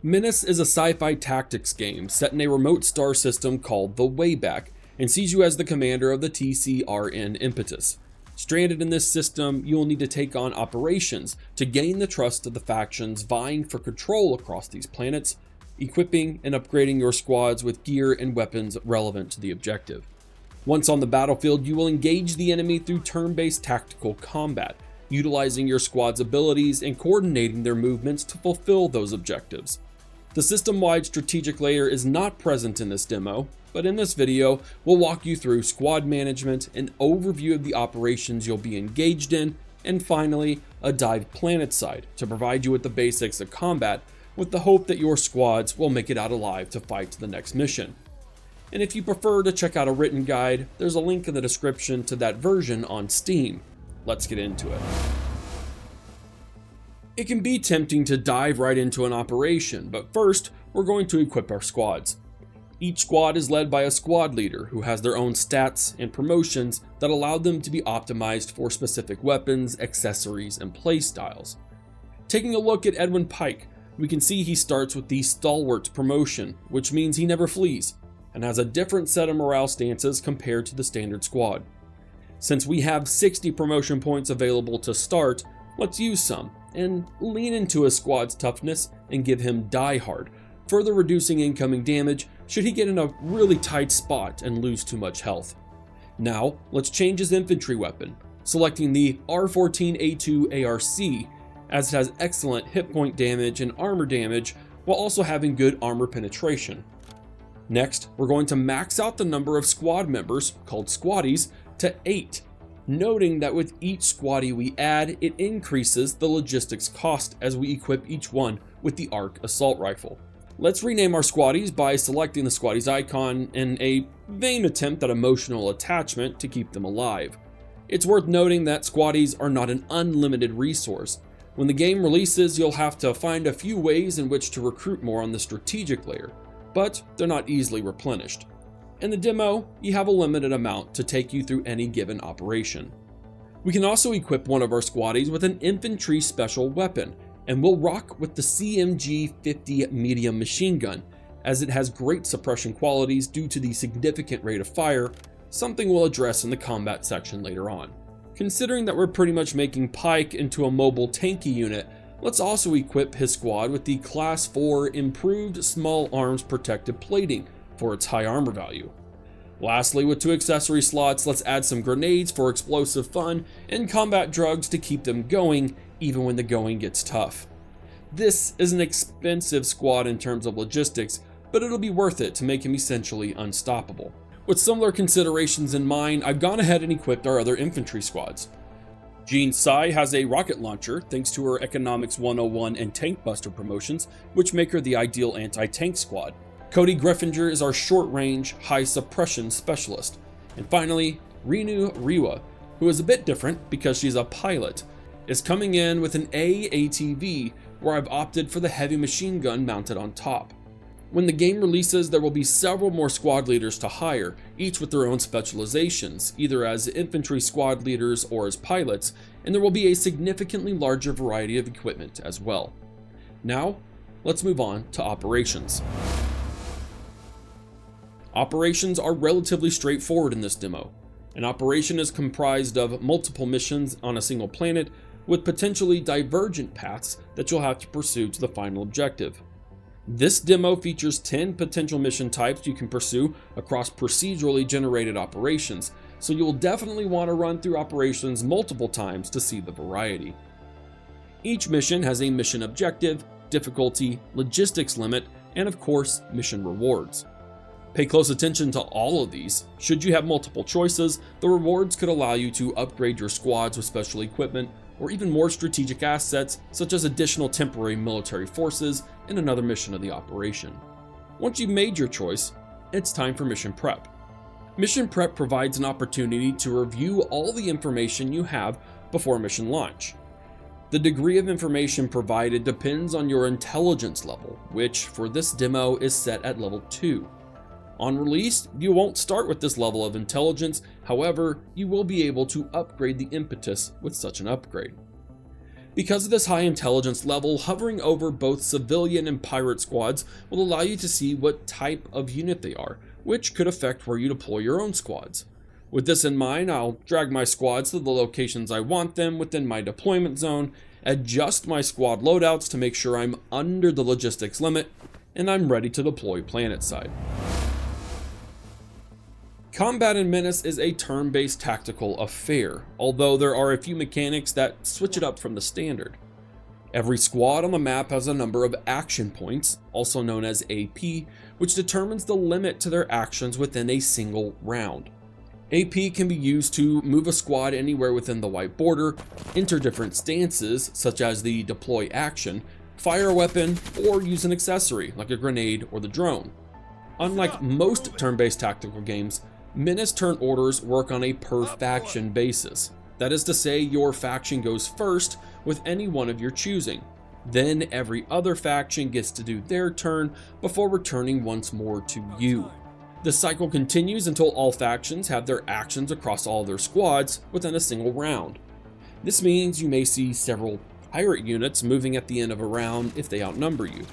MENACE is a sci-fi tactics game set in a remote star system called the Wayback, and sees you as the commander of the TCRN Impetus. Stranded in this system, you will need to take on operations to gain the trust of the factions vying for control across these planets, equipping and upgrading your squads with gear and weapons relevant to the objective. Once on the battlefield, you will engage the enemy through turn-based tactical combat, utilizing your squad's abilities and coordinating their movements to fulfill those objectives. The system-wide strategic layer is not present in this demo, but in this video, we'll walk you through squad management, an overview of the operations you'll be engaged in, and finally, a dive planet side to provide you with the basics of combat with the hope that your squads will make it out alive to fight to the next mission. And if you prefer to check out a written guide, there's a link in the description to that version on Steam. Let's get into it. It can be tempting to dive right into an operation, but first, we're going to equip our squads. Each squad is led by a squad leader who has their own stats and promotions that allow them to be optimized for specific weapons, accessories, and playstyles. Taking a look at Edwin Pike, we can see he starts with the Stalwart promotion, which means he never flees, and has a different set of morale stances compared to the standard squad. Since we have 60 promotion points available to start, let's use some, and lean into his squad's toughness and give him Die Hard, further reducing incoming damage should he get in a really tight spot and lose too much health. Now, let's change his infantry weapon, selecting the R14A2 ARC, as it has excellent hit point damage and armor damage while also having good armor penetration. Next, we're going to max out the number of squad members, called squaddies, to 8. Noting that with each squaddie we add, it increases the logistics cost as we equip each one with the ARC assault rifle. Let's rename our squaddies by selecting the squaddie's icon in a vain attempt at emotional attachment to keep them alive. It's worth noting that squaddies are not an unlimited resource. When the game releases, you'll have to find a few ways in which to recruit more on the strategic layer, but they're not easily replenished. In the demo, you have a limited amount to take you through any given operation. We can also equip one of our squaddies with an infantry special weapon, and we'll rock with the CMG-50 medium machine gun, as it has great suppression qualities due to the significant rate of fire, something we'll address in the combat section later on. Considering that we're pretty much making Pike into a mobile tanky unit, let's also equip his squad with the Class 4 improved small arms protective plating for its high armor value. Lastly, with 2 accessory slots, let's add some grenades for explosive fun and combat drugs to keep them going even when the going gets tough. This is an expensive squad in terms of logistics, but it'll be worth it to make him essentially unstoppable. With similar considerations in mind, I've gone ahead and equipped our other infantry squads. Jean Sai has a rocket launcher thanks to her Economics 101 and Tank Buster promotions, which make her the ideal anti-tank squad. Cody Greffinger is our short-range, high-suppression specialist. And finally, Renu Riwa, who is a bit different because she's a pilot, is coming in with an AATV, where I've opted for the heavy machine gun mounted on top. When the game releases, there will be several more squad leaders to hire, each with their own specializations, either as infantry squad leaders or as pilots, and there will be a significantly larger variety of equipment as well. Now, let's move on to operations. Operations are relatively straightforward in this demo. An operation is comprised of multiple missions on a single planet with potentially divergent paths that you'll have to pursue to the final objective. This demo features 10 potential mission types you can pursue across procedurally generated operations, so you'll definitely want to run through operations multiple times to see the variety. Each mission has a mission objective, difficulty, logistics limit, and of course, mission rewards. Pay close attention to all of these. Should you have multiple choices, the rewards could allow you to upgrade your squads with special equipment, or even more strategic assets such as additional temporary military forces in another mission of the operation. Once you've made your choice, it's time for mission prep. Mission prep provides an opportunity to review all the information you have before mission launch. The degree of information provided depends on your intelligence level, which for this demo is set at level 2. On release, you won't start with this level of intelligence, however, you will be able to upgrade the impetus with such an upgrade. Because of this high intelligence level, hovering over both civilian and pirate squads will allow you to see what type of unit they are, which could affect where you deploy your own squads. With this in mind, I'll drag my squads to the locations I want them within my deployment zone, adjust my squad loadouts to make sure I'm under the logistics limit, and I'm ready to deploy planetside. Combat in Menace is a turn-based tactical affair, although there are a few mechanics that switch it up from the standard. Every squad on the map has a number of action points, also known as AP, which determines the limit to their actions within a single round. AP can be used to move a squad anywhere within the white border, enter different stances such as the deploy action, fire a weapon, or use an accessory like a grenade or the drone. Unlike most turn-based tactical games, Menace turn orders work on a per faction basis. That is to say, your faction goes first with any one of your choosing. Then every other faction gets to do their turn before returning once more to you. The cycle continues until all factions have their actions across all their squads within a single round. This means you may see several pirate units moving at the end of a round if they outnumber you.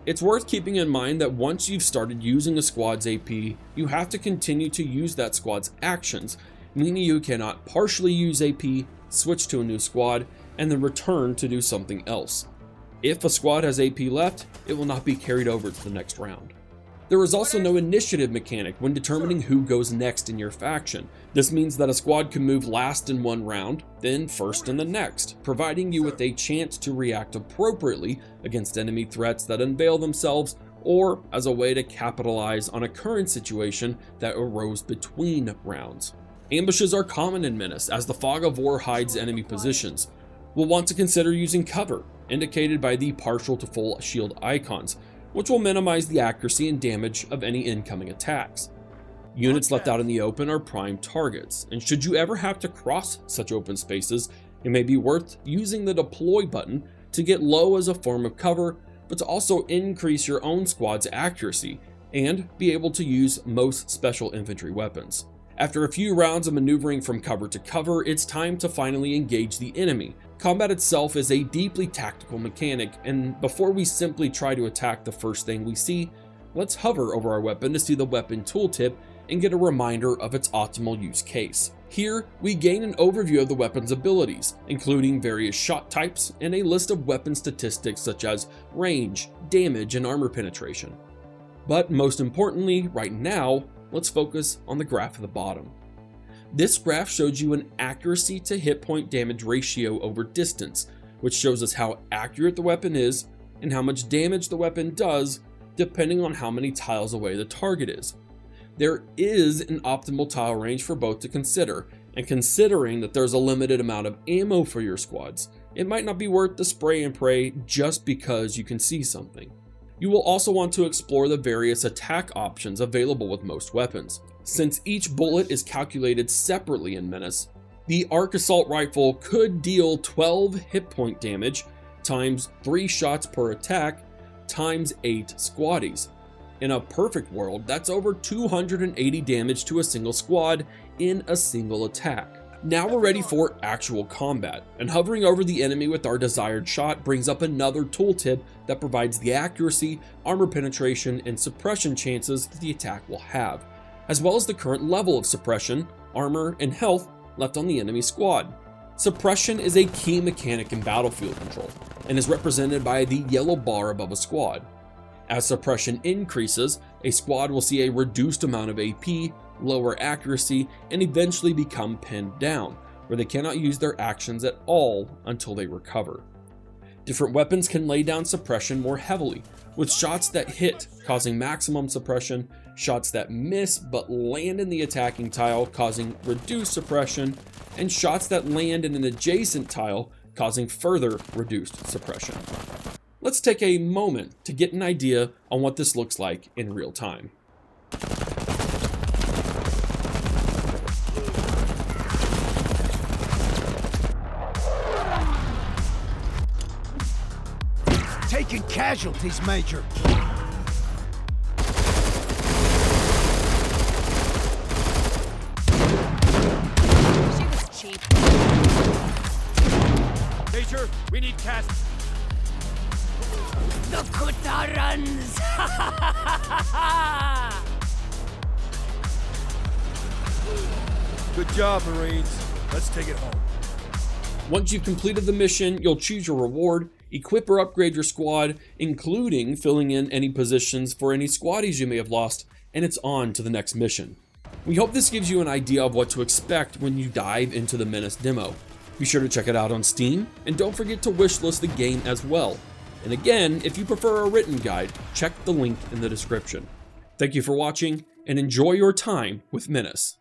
It's worth keeping in mind that once you've started using a squad's AP, you have to continue to use that squad's actions, meaning you cannot partially use AP, switch to a new squad, and then return to do something else. If a squad has AP left, it will not be carried over to the next round. There is also no initiative mechanic when determining who goes next in your faction. This means that a squad can move last in one round, then first in the next, providing you with a chance to react appropriately against enemy threats that unveil themselves, or as a way to capitalize on a current situation that arose between rounds. Ambushes are common in Menace as the fog of war hides enemy positions. We'll want to consider using cover, indicated by the partial to full shield icons, which will minimize the accuracy and damage of any incoming attacks. Units left out in the open are prime targets, and should you ever have to cross such open spaces, it may be worth using the deploy button to get low as a form of cover, but to also increase your own squad's accuracy and be able to use most special infantry weapons. After a few rounds of maneuvering from cover to cover, it's time to finally engage the enemy. Combat itself is a deeply tactical mechanic, and before we simply try to attack the first thing we see, let's hover over our weapon to see the weapon tooltip and get a reminder of its optimal use case. Here, we gain an overview of the weapon's abilities, including various shot types and a list of weapon statistics such as range, damage, and armor penetration. But most importantly, right now, let's focus on the graph at the bottom. This graph shows you an accuracy to hit point damage ratio over distance, which shows us how accurate the weapon is and how much damage the weapon does depending on how many tiles away the target is. There is an optimal tile range for both to consider, and considering that there's a limited amount of ammo for your squads, it might not be worth the spray and pray just because you can see something. You will also want to explore the various attack options available with most weapons. Since each bullet is calculated separately in Menace, the Arc Assault Rifle could deal 12 hit point damage times 3 shots per attack times 8 squaddies. In a perfect world, that's over 280 damage to a single squad in a single attack. Now we're ready for actual combat, and hovering over the enemy with our desired shot brings up another tooltip that provides the accuracy, armor penetration, and suppression chances that the attack will have, as well as the current level of suppression, armor, and health left on the enemy squad. Suppression is a key mechanic in battlefield control, and is represented by the yellow bar above a squad. As suppression increases, a squad will see a reduced amount of AP, lower accuracy, and eventually become pinned down, where they cannot use their actions at all until they recover. Different weapons can lay down suppression more heavily, with shots that hit causing maximum suppression, shots that miss but land in the attacking tile causing reduced suppression, and shots that land in an adjacent tile causing further reduced suppression. Let's take a moment to get an idea on what this looks like in real time. Taking casualties, Major. She was cheap. Major We need cast. The Kuta runs! Good job, Marines. Let's take it home. Once you've completed the mission, you'll choose your reward, equip or upgrade your squad, including filling in any positions for any squaddies you may have lost, and it's on to the next mission. We hope this gives you an idea of what to expect when you dive into the Menace demo. Be sure to check it out on Steam, and don't forget to wishlist the game as well. And again, if you prefer a written guide, check the link in the description. Thank you for watching, and enjoy your time with Menace.